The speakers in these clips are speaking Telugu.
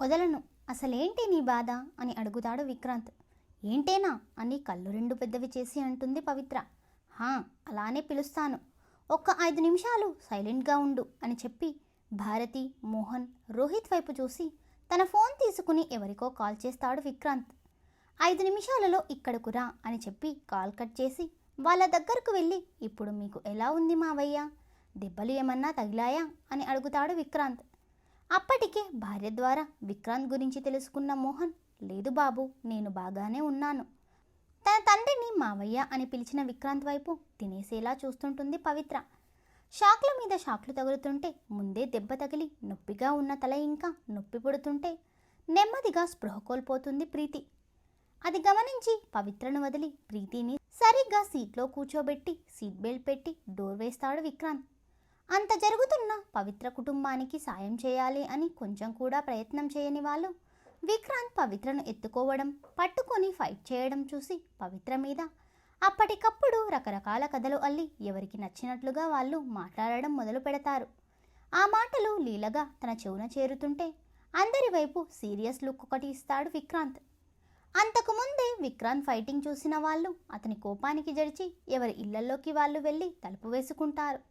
వదలను, అసలేంటి నీ బాధ అని అడుగుతాడు విక్రాంత్. ఏంటేనా అని కళ్ళు రెండు పెద్దవి చేసి అంటుంది పవిత్ర. హా, అలానే పిలుస్తాను. ఒక్క 5 నిమిషాలు సైలెంట్గా ఉండు అని చెప్పి భారతి, మోహన్, రోహిత్ వైపు చూసి తన ఫోన్ తీసుకుని ఎవరికో కాల్ చేస్తాడు విక్రాంత్. 5 నిమిషాలలో ఇక్కడకు రా అని చెప్పి కాల్ కట్ చేసి వాళ్ళ దగ్గరకు వెళ్ళి, ఇప్పుడు మీకు ఎలా ఉంది మావయ్య, దెబ్బలు ఏమన్నా తగిలాయా అని అడుగుతాడు విక్రాంత్. అప్పటికే భార్య ద్వారా విక్రాంత్ గురించి తెలుసుకున్న మోహన్, లేదు బాబు, నేను బాగానే ఉన్నాను. తన తండ్రిని మావయ్య అని పిలిచిన విక్రాంత్ వైపు తినేసేలా చూస్తుంటుంది పవిత్ర. షాక్ల మీద షాక్లు తగులుతుంటే ముందే దెబ్బ తగిలి నొప్పిగా ఉన్న తల ఇంకా నొప్పి పుడుతుంటే నెమ్మదిగా స్పృహ కోల్పోతుంది ప్రీతి. అది గమనించి పవిత్రను వదిలి ప్రీతిని సరిగ్గా సీట్లో కూర్చోబెట్టి సీట్ బెల్ట్ పెట్టి డోర్ వేస్తాడు విక్రాంత్. అంత జరుగుతున్న పవిత్ర కుటుంబానికి సాయం చేయాలి అని కొంచెం కూడా ప్రయత్నం చేయని వాళ్ళు విక్రాంత్ పవిత్రను ఎత్తుకోవడం, పట్టుకొని ఫైట్ చేయడం చూసి పవిత్ర మీద అప్పటికప్పుడు రకరకాల కథలు అల్లి ఎవరికి నచ్చినట్లుగా వాళ్ళు మాట్లాడడం మొదలు పెడతారు. ఆ మాటలు లీలగా తన చెవున చేరుతుంటే అందరి వైపు సీరియస్ లుక్ ఒకటి ఇస్తాడు విక్రాంత్. అంతకుముందే విక్రాంత్ ఫైటింగ్ చూసిన వాళ్ళు అతని కోపానికి జడిచి ఎవరి ఇళ్లలోకి వాళ్ళు వెళ్ళి తలుపు వేసుకుంటారు.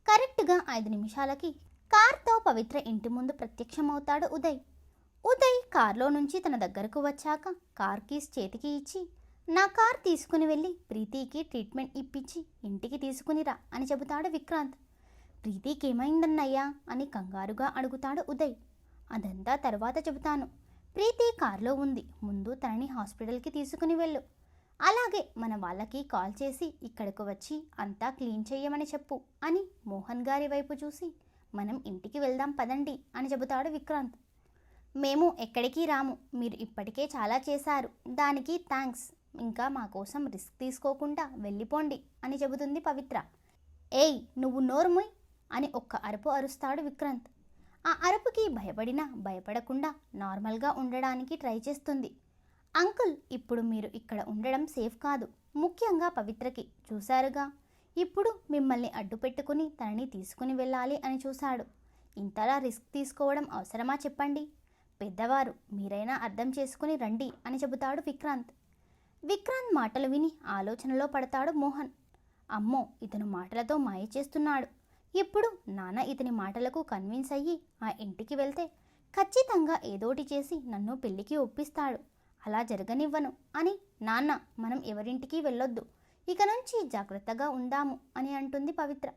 కరెక్ట్గా 5 నిమిషాలకి కార్తో పవిత్ర ఇంటి ముందు ప్రత్యక్షమవుతాడు ఉదయ్. ఉదయ్ కార్లో నుంచి తన దగ్గరకు వచ్చాక కార్ కీస్ చేతికి ఇచ్చి, నా కార్ తీసుకుని వెళ్ళి ప్రీతికి ట్రీట్మెంట్ ఇప్పించి ఇంటికి తీసుకునిరా అని చెబుతాడు విక్రాంత్. ప్రీతికి ఏమైందన్నయ్యా అని కంగారుగా అడుగుతాడు ఉదయ్. అదంతా తర్వాత చెబుతాను. ప్రీతి కార్లో ఉంది, ముందు తనని హాస్పిటల్కి తీసుకుని వెళ్ళు. అలాగే మన వాళ్ళకి కాల్ చేసి ఇక్కడకు వచ్చి అంతా క్లీన్ చెయ్యమని చెప్పు అని మోహన్ గారి వైపు చూసి, మనం ఇంటికి వెళ్దాం పదండి అని చెబుతాడు విక్రాంత్. మేము ఎక్కడికి రాము, మీరు ఇప్పటికే చాలా చేశారు, దానికి థ్యాంక్స్. ఇంకా మా కోసం రిస్క్ తీసుకోకుండా వెళ్ళిపోండి అని చెబుతుంది పవిత్ర. ఏయ్, నువ్వు నోరుముయ్ అని ఒక్క అరుపు అరుస్తాడు విక్రాంత్. ఆ అరుపుకి భయపడినా భయపడకుండా నార్మల్గా ఉండడానికి ట్రై చేస్తుంది. అంకుల్, ఇప్పుడు మీరు ఇక్కడ ఉండడం సేఫ్ కాదు, ముఖ్యంగా పవిత్రకి. చూశారుగా, ఇప్పుడు మిమ్మల్ని అడ్డు పెట్టుకుని తనని తీసుకుని వెళ్ళాలి అని చూశాడు. ఇంతలా రిస్క్ తీసుకోవడం అవసరమా చెప్పండి? పెద్దవారు, మీరైనా అర్థం చేసుకుని రండి అని చెబుతాడు విక్రాంత్. విక్రాంత్ మాటలు విని ఆలోచనలో పడతాడు మోహన్. అమ్మో, ఇతను మాటలతో మాయ చేస్తున్నాడు. ఇప్పుడు నాన్న ఇతని మాటలకు కన్విన్స్ అయ్యి ఆ ఇంటికి వెళ్తే ఖచ్చితంగా ఏదోటి చేసి నన్ను పెళ్లికి ఒప్పిస్తాడు. అలా జరగనివ్వను అని, నాన్న, మనం ఎవరింటికి వెళ్ళొద్దు, ఇక నుంచి జాగ్రత్తగా ఉందాము అని అంటుంది పవిత్ర.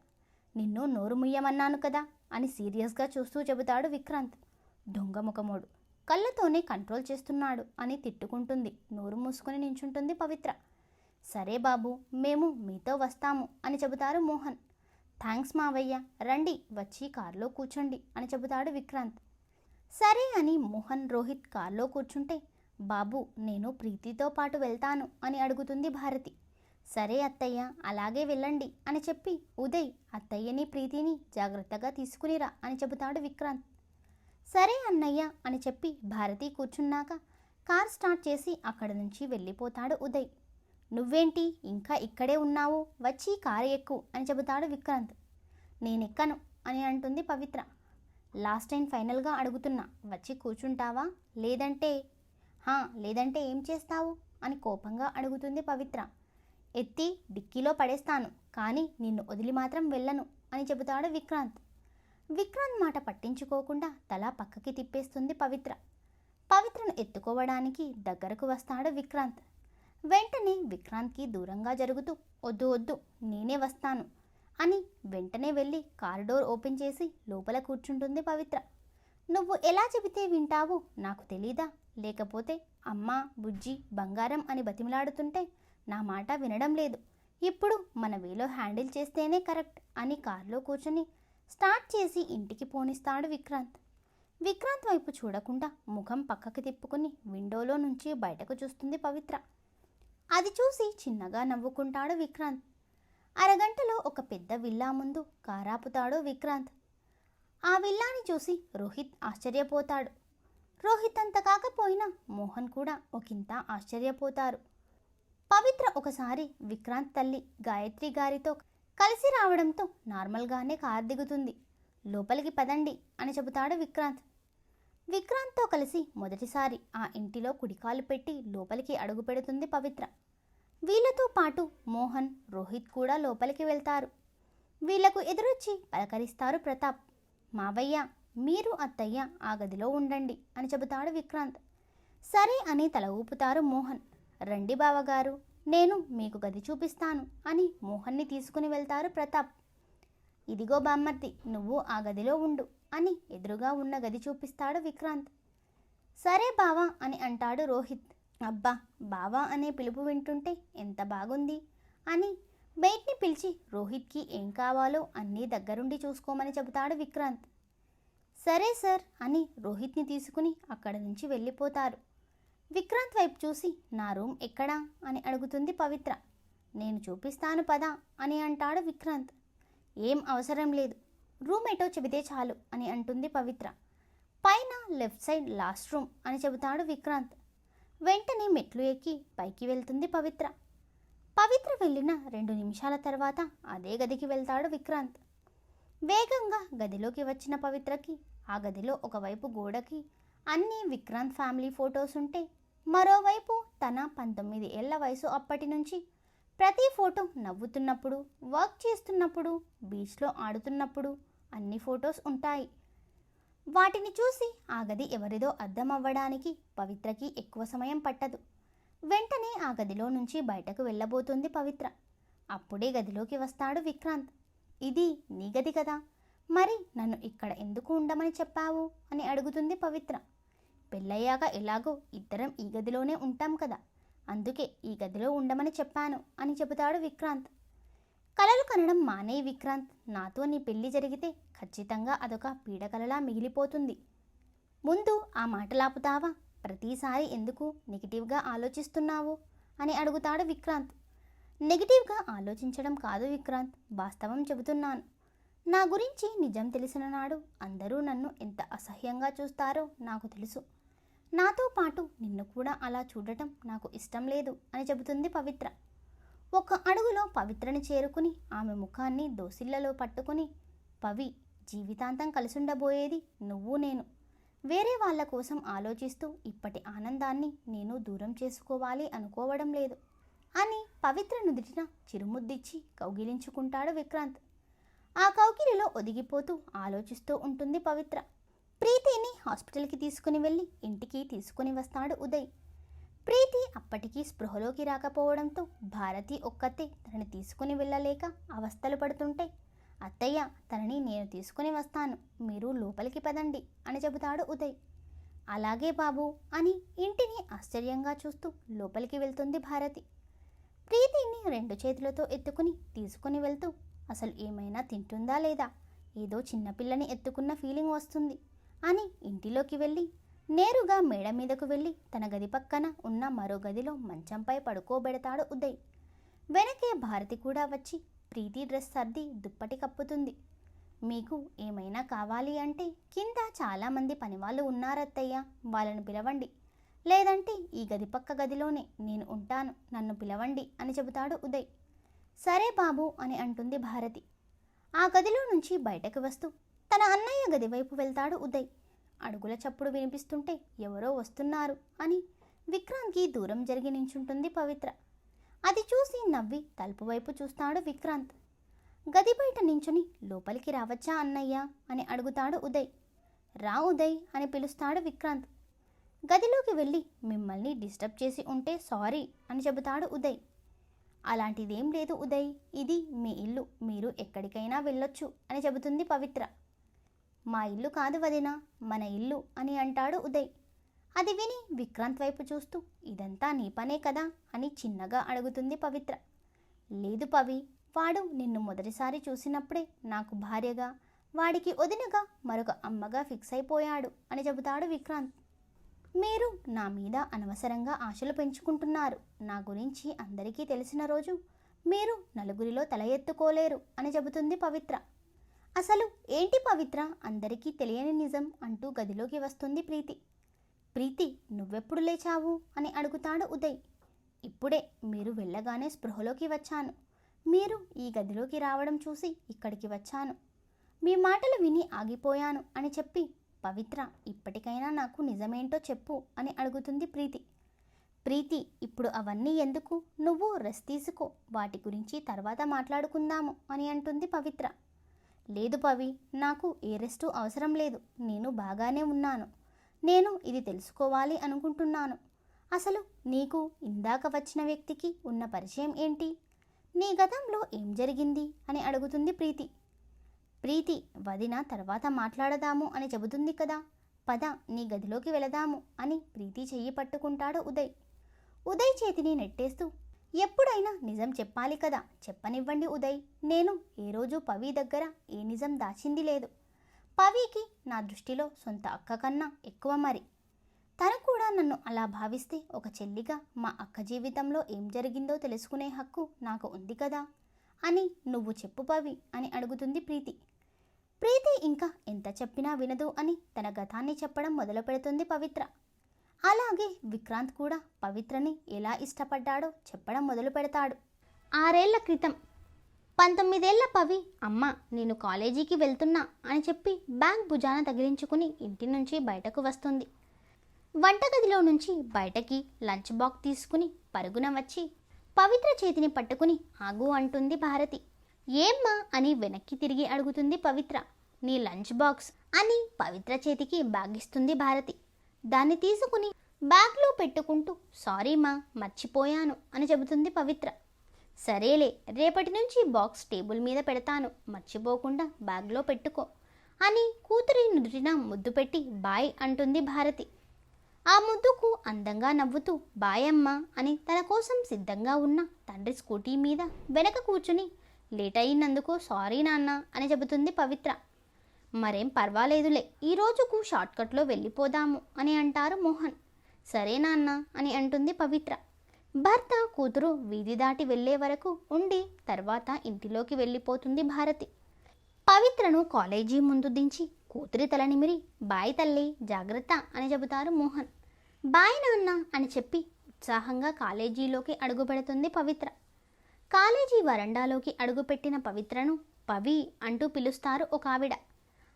నిన్ను నోరు ముయ్యమన్నాను కదా అని సీరియస్గా చూస్తూ చెబుతాడు విక్రాంత్. దొంగ ముఖమోడు, కళ్ళతోనే కంట్రోల్ చేస్తున్నాడు అని తిట్టుకుంటుంది. నోరు మూసుకొని నించుంటుంది పవిత్ర. సరే బాబు, మేము మీతో వస్తాము అని చెబుతారు మోహన్. థ్యాంక్స్ మావయ్య, రండి వచ్చి కారులో కూర్చోండి అని చెబుతాడు విక్రాంత్. సరే అని మోహన్, రోహిత్ కారులో కూర్చుంటే, బాబు, నేను ప్రీతితో పాటు వెళ్తాను అని అడుగుతుంది భారతి. సరే అత్తయ్య, అలాగే వెళ్ళండి అని చెప్పి ఉదయ్ అత్తయ్యని ప్రీతిని జాగ్రత్తగా తీసుకునిరా అని చెబుతాడు విక్రాంత్. సరే అన్నయ్య అని చెప్పి భారతి కూర్చున్నాక కార్ స్టార్ట్ చేసి అక్కడి నుంచి వెళ్ళిపోతాడు ఉదయ్. నువ్వేంటి ఇంకా ఇక్కడే ఉన్నావు, వచ్చి కారు ఎక్కు అని చెబుతాడు విక్రాంత్. నేనెక్కను అని అంటుంది పవిత్ర. లాస్ట్ టైం ఫైనల్గా అడుగుతున్నా, వచ్చి కూర్చుంటావా, లేదంటే ఏం చేస్తావు అని కోపంగా అడుగుతుంది పవిత్ర. ఎత్తి డిక్కీలో పడేస్తాను, కానీ నిన్ను వదిలి మాత్రం వెళ్ళను అని చెబుతాడు విక్రాంత్. విక్రాంత్ మాట పట్టించుకోకుండా తల పక్కకి తిప్పేస్తుంది పవిత్ర. పవిత్రను ఎత్తుకోవడానికి దగ్గరకు వస్తాడు విక్రాంత్. వెంటనే విక్రాంత్కి దూరంగా జరుగుతూ, వద్దు వద్దు, నేనే వస్తాను అని వెంటనే వెళ్ళి కారిడోర్ ఓపెన్ చేసి లోపల కూర్చుంటుంది పవిత్ర. నువ్వు ఎలా చెబితే వింటావో నాకు తెలీదా? లేకపోతే అమ్మ, బుజ్జి, బంగారం అని బతిమలాడుతుంటే నా మాట వినడం లేదు. ఇప్పుడు మన వేలో హ్యాండిల్ చేస్తేనే కరెక్ట్ అని కారులో కూర్చొని స్టార్ట్ చేసి ఇంటికి పోనిస్తాడు విక్రాంత్. విక్రాంత్ వైపు చూడకుండా ముఖం పక్కకి తిప్పుకుని విండోలో నుంచి బయటకు చూస్తుంది పవిత్ర. అది చూసి చిన్నగా నవ్వుకుంటాడు విక్రాంత్. అరగంటలో ఒక పెద్ద విల్లా ముందు కారాపుతాడు విక్రాంత్. ఆ విల్లాని చూసి రోహిత్ ఆశ్చర్యపోతాడు. రోహిత్ అంత కాకపోయినా మోహన్ కూడా ఒకంత ఆశ్చర్యపోతారు. పవిత్ర ఒకసారి విక్రాంత్ తల్లి గాయత్రి గారితో కలిసి రావడంతో నార్మల్గానే కారు దిగుతుంది. లోపలికి పదండి అని చెబుతాడు విక్రాంత్. విక్రాంత్తో కలిసి మొదటిసారి ఆ ఇంటిలో కుడికాలు పెట్టి లోపలికి అడుగు పెడుతుంది పవిత్ర. వీళ్ళతో పాటు మోహన్, రోహిత్ కూడా లోపలికి వెళ్తారు. వీళ్లకు ఎదురొచ్చి పలకరిస్తారు ప్రతాప్. మావయ్య, మీరు అత్తయ్య ఆ గదిలో ఉండండి అని చెబుతాడు విక్రాంత్. సరే అని తల ఊపుతారు మోహన్. రండి బావగారు, నేను మీకు గది చూపిస్తాను అని మోహన్ని తీసుకుని వెళ్తారు ప్రతాప్. ఇదిగో బామ్మర్ది, నువ్వు ఆ గదిలో ఉండు అని ఎదురుగా ఉన్న గది చూపిస్తాడు విక్రాంత్. సరే బావా అని అంటాడు రోహిత్. అబ్బా, బావా అనే పిలుపు వింటుంటే ఎంత బాగుంది అని బయటిని పిలిచి రోహిత్కి ఏం కావాలో అన్నీ దగ్గరుండి చూసుకోమని చెబుతాడు విక్రాంత్. సరే సార్ అని రోహిత్ని తీసుకుని అక్కడి నుంచి వెళ్ళిపోతారు. విక్రాంత్ వైపు చూసి నా రూమ్ ఎక్కడా అని అడుగుతుంది పవిత్ర. నేను చూపిస్తాను పదా అని అంటాడు విక్రాంత్. ఏం అవసరం లేదు, రూమ్ ఏటో చెబితే చాలు అని అంటుంది పవిత్ర. పైన లెఫ్ట్ సైడ్ లాస్ట్ రూమ్ అని చెబుతాడు విక్రాంత్. వెంటనే మెట్లు ఎక్కి పైకి వెళ్తుంది పవిత్ర. పవిత్ర వెళ్ళిన 2 నిమిషాల తర్వాత అదే గదికి వెళ్తాడు విక్రాంత్. వేగంగా గదిలోకి వచ్చిన పవిత్రకి ఆ గదిలో ఒకవైపు గోడకి అన్నీ విక్రాంత్ ఫ్యామిలీ ఫొటోస్ ఉంటే, మరోవైపు తన 19 ఏళ్ల వయసు అప్పటి నుంచి ప్రతి ఫోటో నవ్వుతున్నప్పుడు, వర్క్ చేస్తున్నప్పుడు, బీచ్లో ఆడుతున్నప్పుడు అన్ని ఫొటోస్ ఉంటాయి. వాటిని చూసి ఆ గది ఎవరిదో అర్థం అవ్వడానికి పవిత్రకి ఎక్కువ సమయం పట్టదు. వెంటనే ఆ గదిలో నుంచి బయటకు వెళ్ళబోతుంది పవిత్ర. అప్పుడే గదిలోకి వస్తాడు విక్రాంత్. ఇది నీ గది కదా, మరి నన్ను ఇక్కడ ఎందుకు ఉండమని చెప్పావు అని అడుగుతుంది పవిత్ర. పెళ్ళయ్యాక ఎలాగో ఇద్దరం ఈ గదిలోనే ఉంటాం కదా, అందుకే ఈ గదిలో ఉండమని చెప్పాను అని చెబుతాడు విక్రాంత్. కలలు కనడం మానే విక్రాంత్, నాతో నీ పెళ్లి జరిగితే ఖచ్చితంగా అదొక పీడకలలా మిగిలిపోతుంది. ముందు ఆ మాటలాపుతావా? ప్రతిసారి ఎందుకు నెగిటివ్గా ఆలోచిస్తున్నావు అని అడుగుతాడు విక్రాంత్. నెగిటివ్గా ఆలోచించడం కాదు విక్రాంత్, వాస్తవం చెబుతున్నాను. నా గురించి నిజం తెలిసిన నాడు అందరూ నన్ను ఎంత అసహ్యంగా చూస్తారో నాకు తెలుసు. నాతో పాటు నిన్ను కూడా అలా చూడటం నాకు ఇష్టం లేదు అని చెబుతుంది పవిత్ర. ఒక అడుగులో పవిత్రని చేరుకుని ఆమె ముఖాన్ని దోసిళ్లలో పట్టుకుని, పవి, జీవితాంతం కలిసుండబోయేది నువ్వు నేను. వేరే వాళ్ళ కోసం ఆలోచిస్తూ ఇప్పటి ఆనందాన్ని నేను దూరం చేసుకోవాలి అనుకోవడం లేదు అని పవిత్ర నుదిటిన చిరుముద్దిచ్చి కౌగిలించుకుంటాడు విక్రాంత్. ఆ కౌగిలిలో ఒదిగిపోతూ ఆలోచిస్తూ ఉంటుంది పవిత్ర. ప్రీతిని హాస్పిటల్కి తీసుకుని వెళ్ళి ఇంటికి తీసుకుని వస్తాడు ఉదయ్. ప్రీతి అప్పటికీ స్పృహలోకి రాకపోవడంతో భారతి ఒక్కతే తనని తీసుకుని వెళ్ళలేక అవస్థలు పడుతుంటే, అత్తయ్య, తనని నేను తీసుకుని వస్తాను, మీరు లోపలికి పదండి అని చెబుతాడు ఉదయ్. అలాగే బాబు అని ఇంటిని ఆశ్చర్యంగా చూస్తూ లోపలికి వెళ్తుంది భారతి. ప్రీతిని 2 చేతులతో ఎత్తుకుని తీసుకుని వెళ్తూ, అసలు ఏమైనా తింటుందా లేదా, ఏదో చిన్నపిల్లని ఎత్తుకున్న ఫీలింగ్ వస్తుంది అని ఇంటిలోకి వెళ్ళి నేరుగా మేడ మీదకు వెళ్ళి తన గది పక్కన ఉన్న మరో గదిలో మంచంపై పడుకోబెడతాడు ఉదయ్. వెనకే భారతి కూడా వచ్చి ప్రీతి డ్రెస్ సర్ది దుప్పటి కప్పుతుంది. మీకు ఏమైనా కావాలి అంటే కింద చాలామంది పనివాళ్ళు ఉన్నారత్తయ్య, వాళ్ళని పిలవండి, లేదంటే ఈ గది పక్క గదిలోనే నేను ఉంటాను, నన్ను పిలవండి అని చెబుతాడు ఉదయ్. సరే బాబు అని అంటుంది భారతి. ఆ గదిలో నుంచి బయటకు వస్తూ తన అన్నయ్య గది వైపు వెళ్తాడు ఉదయ్. అడుగుల చప్పుడు వినిపిస్తుంటే ఎవరో వస్తున్నారు అని విక్రాంత్కి దూరం జరిగి నించుంటుంది పవిత్ర. అది చూసి నవ్వి తలుపు వైపు చూస్తాడు విక్రాంత్. గది బయట నించుని లోపలికి రావచ్చా అన్నయ్య అని అడుగుతాడు ఉదయ్. రా ఉదయ్ అని పిలుస్తాడు విక్రాంత్. గదిలోకి వెళ్ళి మిమ్మల్ని డిస్టర్బ్ చేసి ఉంటే సారీ అని చెబుతాడు ఉదయ్. అలాంటిదేం లేదు ఉదయ్, ఇది మీ ఇల్లు, మీరు ఎక్కడికైనా వెళ్ళొచ్చు అని చెబుతుంది పవిత్ర. మా ఇల్లు కాదు వదినా, మన ఇల్లు అని అంటాడు ఉదయ్. అది విని విక్రాంత్ వైపు చూస్తూ, ఇదంతా నీ పనే కదా అని చిన్నగా అడుగుతుంది పవిత్ర. లేదు పవి, వాడు నిన్ను మొదటిసారి చూసినప్పుడే నాకు భార్యగా, వాడికి వదినగా, మరొక అమ్మగా ఫిక్స్ అయిపోయాడు అని చెబుతాడు విక్రాంత్. మీరు నా మీద అనవసరంగా ఆశలు పెంచుకుంటున్నారు. నా గురించి అందరికీ తెలిసిన రోజు మీరు నలుగురిలో తల ఎత్తుకోలేరు అని చెబుతుంది పవిత్ర. అసలు ఏంటి పవిత్ర అందరికీ తెలియని నిజం అంటూ గదిలోకి వస్తుంది ప్రీతి. ప్రీతి, నువ్వెప్పుడు లేచావు అని అడుగుతాడు ఉదయ్. ఇప్పుడే, మీరు వెళ్ళగానే స్పృహలోకి వచ్చాను. మీరు ఈ గదిలోకి రావడం చూసి ఇక్కడికి వచ్చాను. మీ మాటలు విని ఆగిపోయాను అని చెప్పి పవిత్ర, ఇప్పటికైనా నాకు నిజమేంటో చెప్పు అని అడుగుతుంది ప్రీతి. ప్రీతి, ఇప్పుడు అవన్నీ ఎందుకు, నువ్వు రెస్ట్ తీసుకో, వాటి గురించి తర్వాత మాట్లాడుకుందాము అని అంటుంది పవిత్ర. లేదు పవి, నాకు ఏ రెస్టు అవసరం లేదు, నేను బాగానే ఉన్నాను. నేను ఇది తెలుసుకోవాలి అనుకుంటున్నాను. అసలు నీకు ఇందాక వచ్చిన వ్యక్తికి ఉన్న పరిచయం ఏంటి, నీ గతంలో ఏం జరిగింది అని అడుగుతుంది ప్రీతి. ప్రీతి, వదిన తర్వాత మాట్లాడదాము అని చెబుతుంది కదా, పద నీ గదిలోకి వెళదాము అని ప్రీతి చెయ్యి పట్టుకుంటాడు ఉదయ్. ఉదయ్ చేతిని నెట్టేస్తూ, ఎప్పుడైనా నిజం చెప్పాలి కదా, చెప్పనివ్వండి ఉదయ్, నేను ఏ రోజు పవి దగ్గర ఏ నిజం దాచింది లేదు. పవికి నా దృష్టిలో సొంత అక్క కన్నా ఎక్కువ మరి. తను కూడా నన్ను అలా భావిస్తే ఒక చెల్లిగా మా అక్క జీవితంలో ఏం జరిగిందో తెలుసుకునే హక్కు నాకు ఉంది కదా అని నువ్వు చెప్పు పవి అని అడుగుతుంది ప్రీతి. ప్రీతి ఇంకా ఎంత చెప్పినా వినదు అని తన గతాన్ని చెప్పడం మొదలు పెడుతుంది పవిత్ర. అలాగే విక్రాంత్ కూడా పవిత్రని ఎలా ఇష్టపడ్డాడో చెప్పడం మొదలు పెడతాడు. 6 ఏళ్ల క్రితం 19 ఏళ్ల పవి, అమ్మ నేను కాలేజీకి వెళ్తున్నా అని చెప్పి బ్యాగ్ భుజాన తగిలించుకుని ఇంటి నుంచి బయటకు వస్తుంది. వంటగదిలో నుంచి బయటకి లంచ్ బాక్స్ తీసుకుని పరుగున వచ్చి పవిత్ర చేతిని పట్టుకుని ఆగు అంటుంది భారతి. ఏమ్మా అని వెనక్కి తిరిగి అడుగుతుంది పవిత్ర. నీ లంచ్ బాక్స్ అని పవిత్ర చేతికి బ్యాగ్ ఇస్తుంది భారతి. దాన్ని తీసుకుని బ్యాగ్లో పెట్టుకుంటూ సారీ మా, మర్చిపోయాను అని చెబుతుంది పవిత్ర. సరేలే, రేపటి నుంచి బాక్స్ టేబుల్ మీద పెడతాను, మర్చిపోకుండా బ్యాగ్లో పెట్టుకో అని కూతురి నుదుటిన ముద్దు పెట్టి బాయ్ అంటుంది భారతి. ఆ ముద్దుకు అందంగా నవ్వుతూ బాయ్ అమ్మా అని తన కోసం సిద్ధంగా ఉన్న తండ్రి స్కూటీ మీద వెనక కూర్చుని లేట్ అయినందుకు సారీ నాన్న అని చెబుతుంది పవిత్ర. మరేం పర్వాలేదులే, ఈ రోజుకు షార్ట్కట్లో వెళ్ళిపోదాము అని అంటారు మోహన్. సరే నాన్న అని అంటుంది పవిత్ర. భర్త కూతురు వీధి దాటి వెళ్లే వరకు ఉండి తర్వాత ఇంటిలోకి వెళ్ళిపోతుంది భారతి. పవిత్రను కాలేజీ ముందు దించి కూతురి తల నిమిరి బాయ్ తల్లి, జాగ్రత్త అని చెబుతారు మోహన్. బాయ్ నాన్న అని చెప్పి ఉత్సాహంగా కాలేజీలోకి అడుగు పెడుతుంది పవిత్ర. కాలేజీ వరండాలోకి అడుగుపెట్టిన పవిత్రను పవి అంటూ పిలుస్తారు ఒక ఆవిడ.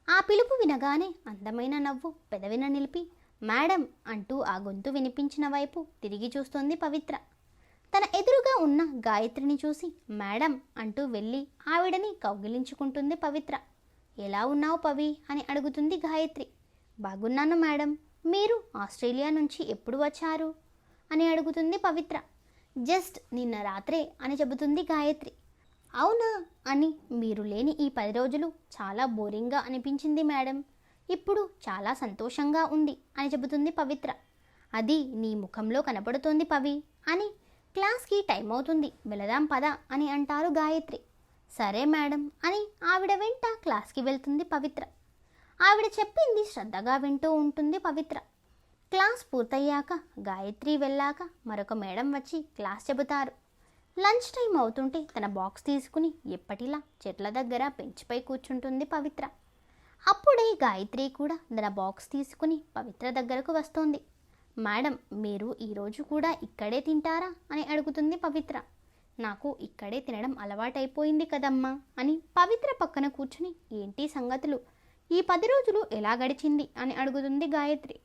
ఆ పిలుపు వినగానే అందమైన నవ్వు పెదవిన నిలిపి మేడం అంటూ ఆ గొంతు వినిపించిన వైపు తిరిగి చూస్తుంది పవిత్ర. తన ఎదురుగా ఉన్న గాయత్రిని చూసి మేడం అంటూ వెళ్ళి ఆవిడని కౌగిలించుకుంటుంది పవిత్ర. ఎలా ఉన్నావు పవి అని అడుగుతుంది గాయత్రి. బాగున్నాను మేడం, మీరు ఆస్ట్రేలియా నుంచి ఎప్పుడు వచ్చారు అని అడుగుతుంది పవిత్ర. జస్ట్ నిన్న రాత్రే అని చెబుతుంది గాయత్రి. అవునా అని, మీరు లేని ఈ 10 రోజులు చాలా బోరింగ్గా అనిపించింది మేడం, ఇప్పుడు చాలా సంతోషంగా ఉంది అని చెబుతుంది పవిత్ర. అది నీ ముఖంలో కనపడుతోంది పవి అని, క్లాస్కి టైం అవుతుంది వెళదాం పద అని అంటారు గాయత్రి. సరే మేడం అని ఆవిడ వెంట క్లాస్కి వెళ్తుంది పవిత్ర. ఆవిడ చెప్పింది శ్రద్ధగా వింటూ ఉంటుంది పవిత్ర. క్లాస్ పూర్తయ్యాక గాయత్రి వెళ్ళాక మరొక మేడం వచ్చి క్లాస్ చెబుతారు. లంచ్ టైం అవుతుంటే తన బాక్స్ తీసుకుని ఎప్పటిలా చెట్ల దగ్గర బెంచ్పై కూర్చుంటుంది పవిత్ర. అప్పుడే గాయత్రి కూడా తన బాక్స్ తీసుకుని పవిత్ర దగ్గరకు వస్తోంది. మేడం, మీరు ఈరోజు కూడా ఇక్కడే తింటారా అని అడుగుతుంది పవిత్ర. నాకు ఇక్కడే తినడం అలవాటైపోయింది కదమ్మా అని పవిత్ర పక్కన కూర్చుని ఏంటి సంగతులు, ఈ 10 రోజులు ఎలా గడిచింది అని అడుగుతుంది గాయత్రి.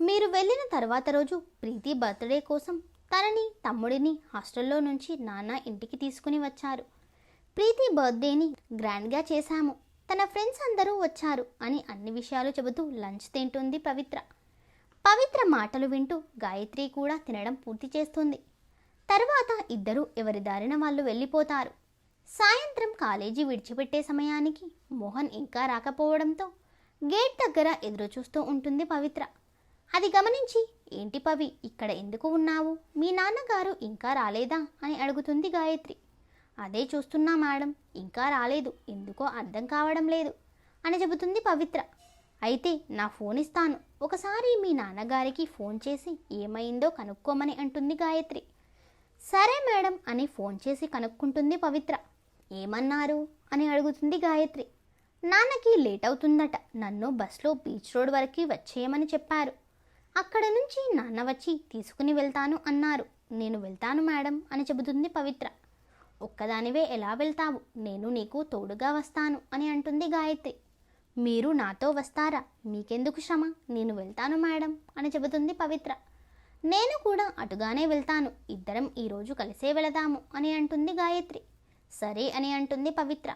మీరు వెళ్ళిన తర్వాత రోజు ప్రీతి బర్త్డే కోసం తనని తమ్ముడిని హాస్టల్లో నుంచి నాన్న ఇంటికి తీసుకుని వచ్చారు. ప్రీతి బర్త్డేని గ్రాండ్గా చేశాము, తన ఫ్రెండ్స్ అందరూ వచ్చారు అని అన్ని విషయాలు చెబుతూ లంచ్ తింటుంది పవిత్ర. పవిత్ర మాటలు వింటూ గాయత్రి కూడా తినడం పూర్తి చేస్తుంది. తర్వాత ఇద్దరు ఎవరి దారిన వాళ్ళు వెళ్ళిపోతారు. సాయంత్రం కాలేజీ విడిచిపెట్టే సమయానికి మోహన్ ఇంకా రాకపోవడంతో గేట్ దగ్గర ఎదురు చూస్తూ ఉంటుంది పవిత్ర. అది గమనించి ఏంటి పవి, ఇక్కడ ఎందుకు ఉన్నావు, మీ నాన్నగారు ఇంకా రాలేదా అని అడుగుతుంది గాయత్రి. అదే చూస్తున్నా మేడం, ఇంకా రాలేదు, ఎందుకో అర్థం కావడం లేదు అని చెబుతుంది పవిత్ర. అయితే నా ఫోన్ ఇస్తాను, ఒకసారి మీ నాన్నగారికి ఫోన్ చేసి ఏమైందో కనుక్కోమని అంటుంది గాయత్రి. సరే మేడం అని ఫోన్ చేసి కనుక్కుంటుంది పవిత్ర. ఏమన్నారు అని అడుగుతుంది గాయత్రి. నాన్నకి లేట్ అవుతుందట, నన్ను బస్లో బీచ్ రోడ్ వరకు వచ్చేయమని చెప్పారు, అక్కడ నుంచి నాన్న వచ్చి తీసుకుని వెళ్తాను అన్నారు, నేను వెళ్తాను మేడం అని చెబుతుంది పవిత్ర. ఒక్కదానివే ఎలా వెళ్తావు, నేను నీకు తోడుగా వస్తాను అని అంటుంది గాయత్రి. మీరు నాతో వస్తారా? మీకెందుకు శ్రమ, నేను వెళ్తాను మేడం అని చెబుతుంది పవిత్ర. నేను కూడా అటుగానే వెళ్తాను, ఇద్దరం ఈరోజు కలిసే వెళదాము అని అంటుంది గాయత్రి. సరే అని అంటుంది పవిత్ర.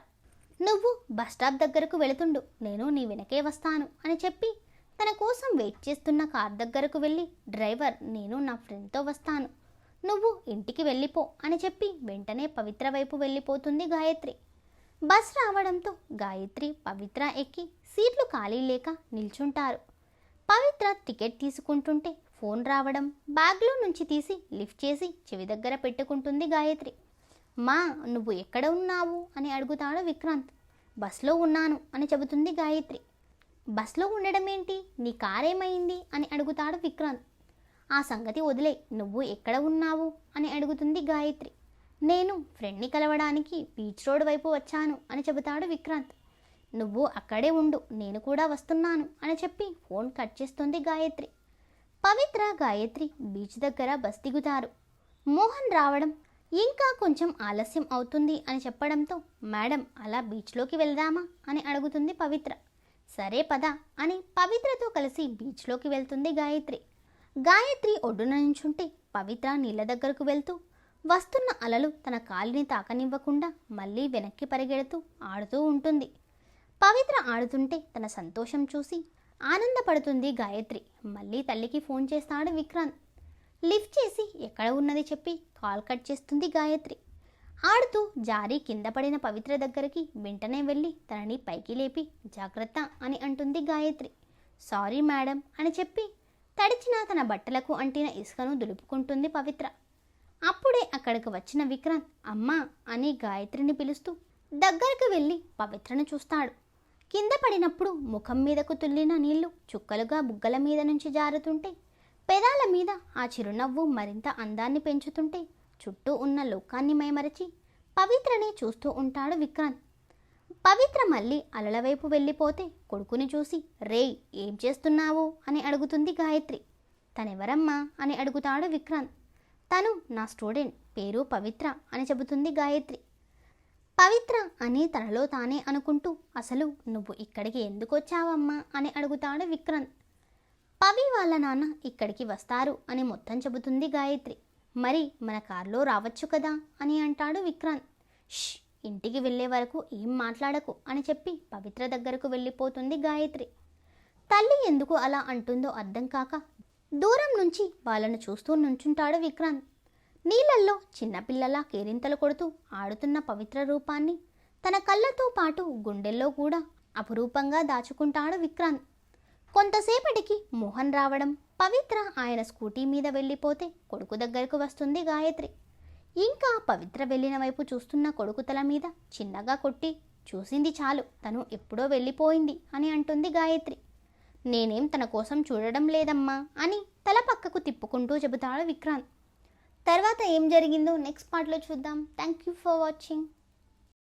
నువ్వు బస్టాప్ దగ్గరకు వెళుతుండు, నేను నీ వెనకే వస్తాను అని చెప్పి తన కోసం వెయిట్ చేస్తున్న కార్ దగ్గరకు వెళ్ళి, డ్రైవర్ నేను నా ఫ్రెండ్తో వస్తాను, నువ్వు ఇంటికి వెళ్ళిపో అని చెప్పి వెంటనే పవిత్ర వైపు వెళ్ళిపోతుంది గాయత్రి. బస్ రావడంతో గాయత్రి పవిత్ర ఎక్కి సీట్లు ఖాళీ లేక నిల్చుంటారు. పవిత్ర టికెట్ తీసుకుంటుంటే ఫోన్ రావడం బ్యాగ్లో నుంచి తీసి లిఫ్ట్ చేసి చెవి దగ్గర పెట్టుకుంటుంది గాయత్రి. మా నువ్వు ఎక్కడ ఉన్నావు అని అడుగుతాడు విక్రాంత్. బస్లో ఉన్నాను అని చెబుతుంది గాయత్రి. బస్లో ఉండడం ఏంటి, నీ కారేమైంది అని అడుగుతాడు విక్రాంత్. ఆ సంగతి వదిలే, నువ్వు ఎక్కడ ఉన్నావు అని అడుగుతుంది గాయత్రి. నేను ఫ్రెండ్ని కలవడానికి బీచ్ రోడ్ వైపు వచ్చాను అని చెబుతాడు విక్రాంత్. నువ్వు అక్కడే ఉండు, నేను కూడా వస్తున్నాను అని చెప్పి ఫోన్ కట్ చేస్తుంది గాయత్రి. పవిత్ర గాయత్రి బీచ్ దగ్గర బస్ దిగుతారు. మోహన్ రావడం ఇంకా కొంచెం ఆలస్యం అవుతుంది అని చెప్పడంతో, మేడం అలా బీచ్లోకి వెళ్దామా అని అడుగుతుంది పవిత్ర. సరే పద అని పవిత్రతో కలిసి బీచ్లోకి వెళ్తుంది గాయత్రి. గాయత్రి ఒడ్డున నించుంటే పవిత్ర నీళ్ళ దగ్గరకు వెళ్తూ వస్తున్న అలలు తన కాలిని తాకనివ్వకుండా మళ్ళీ వెనక్కి పరిగెడుతూ ఆడుతూ ఉంటుంది. పవిత్ర ఆడుతుంటే తన సంతోషం చూసి ఆనందపడుతుంది గాయత్రి. మళ్ళీ తల్లికి ఫోన్ చేస్తాడు విక్రాంత్. లిఫ్ట్ చేసి ఎక్కడ ఉన్నది చెప్పి కాల్ కట్ చేస్తుంది గాయత్రి. ఆడుతూ జారి కింద పడిన పవిత్ర దగ్గరికి వెంటనే వెళ్ళి తనని పైకి లేపి జాగ్రత్త అని అంటుంది గాయత్రి. సారీ మేడం అని చెప్పి తడిచిన తన బట్టలకు అంటిన ఇసుకను దులుపుకుంటుంది పవిత్ర. అప్పుడే అక్కడికి వచ్చిన విక్రాంత్ అమ్మా అని గాయత్రిని పిలుస్తూ దగ్గరకు వెళ్ళి పవిత్రను చూస్తాడు. కింద పడినప్పుడు ముఖం మీదకు తుల్లిన నీళ్లు చుక్కలుగా బుగ్గల మీద నుంచి జారుతుంటే, పెదాల మీద ఆ చిరునవ్వు మరింత అందాన్ని పెంచుతుంటే, చుట్టూ ఉన్న లోకాన్ని మైమరచి పవిత్రనే చూస్తూ ఉంటాడు విక్రాంత్. పవిత్ర మళ్ళీ అలల వైపు వెళ్ళిపోతే కొడుకుని చూసి రేయ్ ఏం చేస్తున్నావు అని అడుగుతుంది గాయత్రి. తనెవరమ్మా అని అడుగుతాడు విక్రాంత్. తను నా స్టూడెంట్, పేరు పవిత్ర అని చెబుతుంది గాయత్రి. పవిత్ర అని తనలో తానే అనుకుంటూ అసలు నువ్వు ఇక్కడికి ఎందుకు వచ్చావమ్మా అని అడుగుతాడు విక్రాంత్. పవి వాళ్ళ నాన్న ఇక్కడికి వస్తారు అని మొత్తం చెబుతుంది గాయత్రి. మరి మన కారులో రావచ్చు కదా అని అంటాడు విక్రాంత్. ష్, ఇంటికి వెళ్ళే వరకు ఏం మాట్లాడకు అని చెప్పి పవిత్ర దగ్గరకు వెళ్ళిపోతుంది గాయత్రి. తల్లి ఎందుకు అలా అంటుందో అర్థం కాక దూరం నుంచి వాళ్ళను చూస్తూ నుంచుంటాడు విక్రాంత్. నీళ్ళల్లో చిన్నపిల్లలా కేరింతలు కొడుతూ ఆడుతున్న పవిత్ర రూపాన్ని తన కళ్ళతో పాటు గుండెల్లో కూడా అపురూపంగా దాచుకుంటాడు విక్రాంత్. కొంతసేపటికి మోహన్ రావడం, పవిత్ర ఆయన స్కూటీ మీద వెళ్ళిపోతే కొడుకు దగ్గరకు వస్తుంది గాయత్రి. ఇంకా పవిత్ర వెళ్ళిన వైపు చూస్తున్న కొడుకు తల మీద చిన్నగా కొట్టి, చూసింది చాలు, తను ఎప్పుడో వెళ్ళిపోయింది అని అంటుంది గాయత్రి. నేనేం తన కోసం చూడడం లేదమ్మా అని తల పక్కకు తిప్పుకుంటూ చెబుతాడు విక్రాంత్. తర్వాత ఏం జరిగిందో నెక్స్ట్ పార్ట్లో చూద్దాం. Thank you for watching.